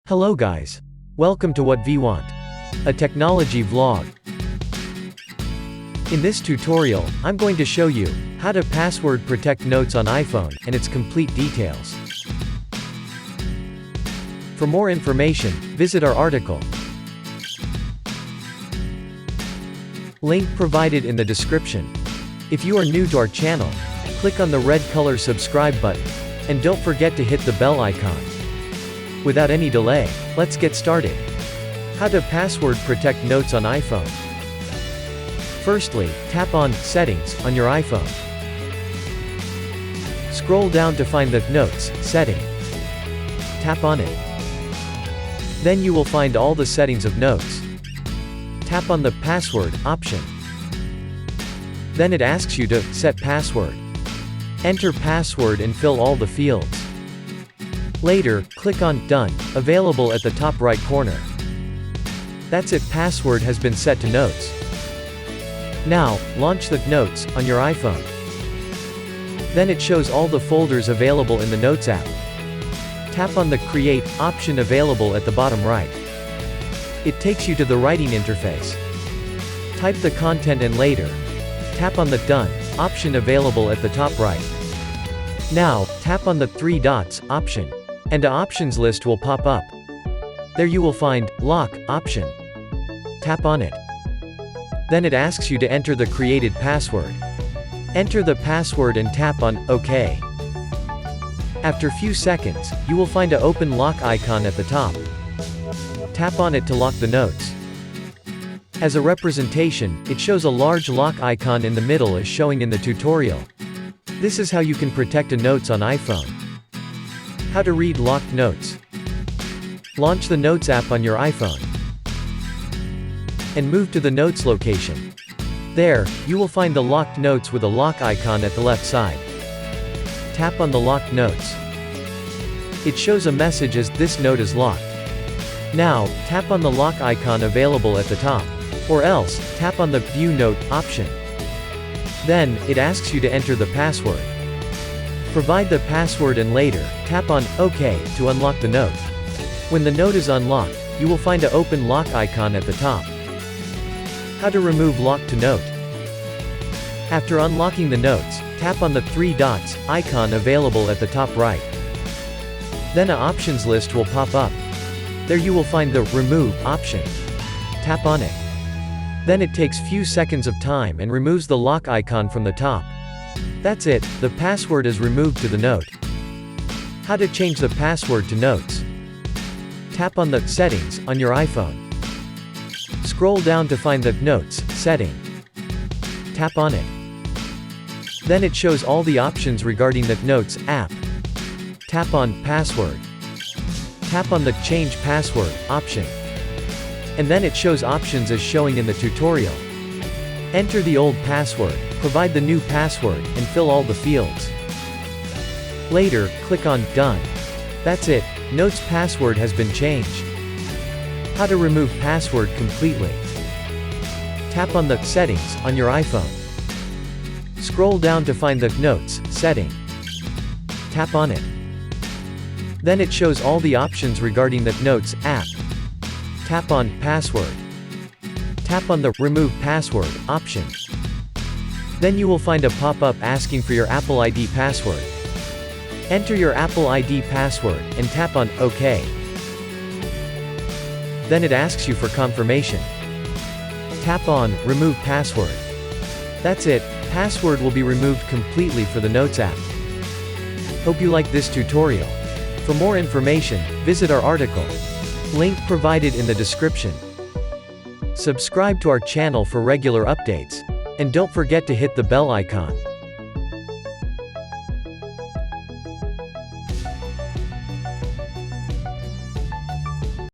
Hello guys. Welcome to WhatVwant, a technology vlog. In this tutorial, I'm going to show you how to password protect notes on iPhone and its complete details. For more information, visit our article. Link provided in the description. If you are new to our channel, click on the red color subscribe button, and don't forget to hit the bell icon. Without any delay, let's get started. How to password protect notes on iPhone. Firstly, tap on Settings on your iPhone. Scroll down to find the Notes setting. Tap on it. Then you will find all the settings of Notes. Tap on the Password option. Then it asks you to set password. Enter password and fill all the fields. Later, click on Done, available at the top right corner. That's it, password has been set to Notes. Now, launch the Notes on your iPhone. Then it shows all the folders available in the Notes app. Tap on the Create option available at the bottom right. It takes you to the writing interface. Type the content and later, tap on the Done option available at the top right. Now, tap on the three dots option, and an options list will pop up. There you will find Lock option. Tap on it. Then it asks you to enter the created password. Enter the password and tap on OK. After few seconds, you will find an open lock icon at the top. Tap on it to lock the notes. As a representation, it shows a large lock icon in the middle as showing in the tutorial. This is how you can protect a notes on iPhone. How to read locked notes. Launch the Notes app on your iPhone. And move to the Notes location. There, you will find the locked notes with a lock icon at the left side. Tap on the locked notes. It shows a message as this note is locked. Now, tap on the lock icon available at the top. Or else, tap on the View Note option. Then, it asks you to enter the password. Provide the password and later, tap on OK to unlock the note. When the note is unlocked, you will find an open lock icon at the top. How to remove lock to note. After unlocking the notes, tap on the three dots icon available at the top right. Then an options list will pop up. There you will find the Remove option. Tap on it. Then it takes few seconds of time and removes the lock icon from the top. That's it, the password is removed to the note. How to change the password to Notes. Tap on the Settings on your iPhone. Scroll down to find the Notes setting. Tap on it. Then it shows all the options regarding the Notes app. Tap on Password. Tap on the Change Password option. And then it shows options as showing in the tutorial. Enter the old password, provide the new password, and fill all the fields. Later, click on Done. That's it, Notes password has been changed. How to remove password completely. Tap on the Settings on your iPhone. Scroll down to find the Notes setting. Tap on it. Then it shows all the options regarding the Notes app. Tap on Password. Tap on the Remove Password option. Then you will find a pop-up asking for your Apple ID password. Enter your Apple ID password, and tap on OK. Then it asks you for confirmation. Tap on Remove Password. That's it, password will be removed completely for the Notes app. Hope you like this tutorial. For more information, visit our article. Link provided in the description. Subscribe to our channel for regular updates. And don't forget to hit the bell icon.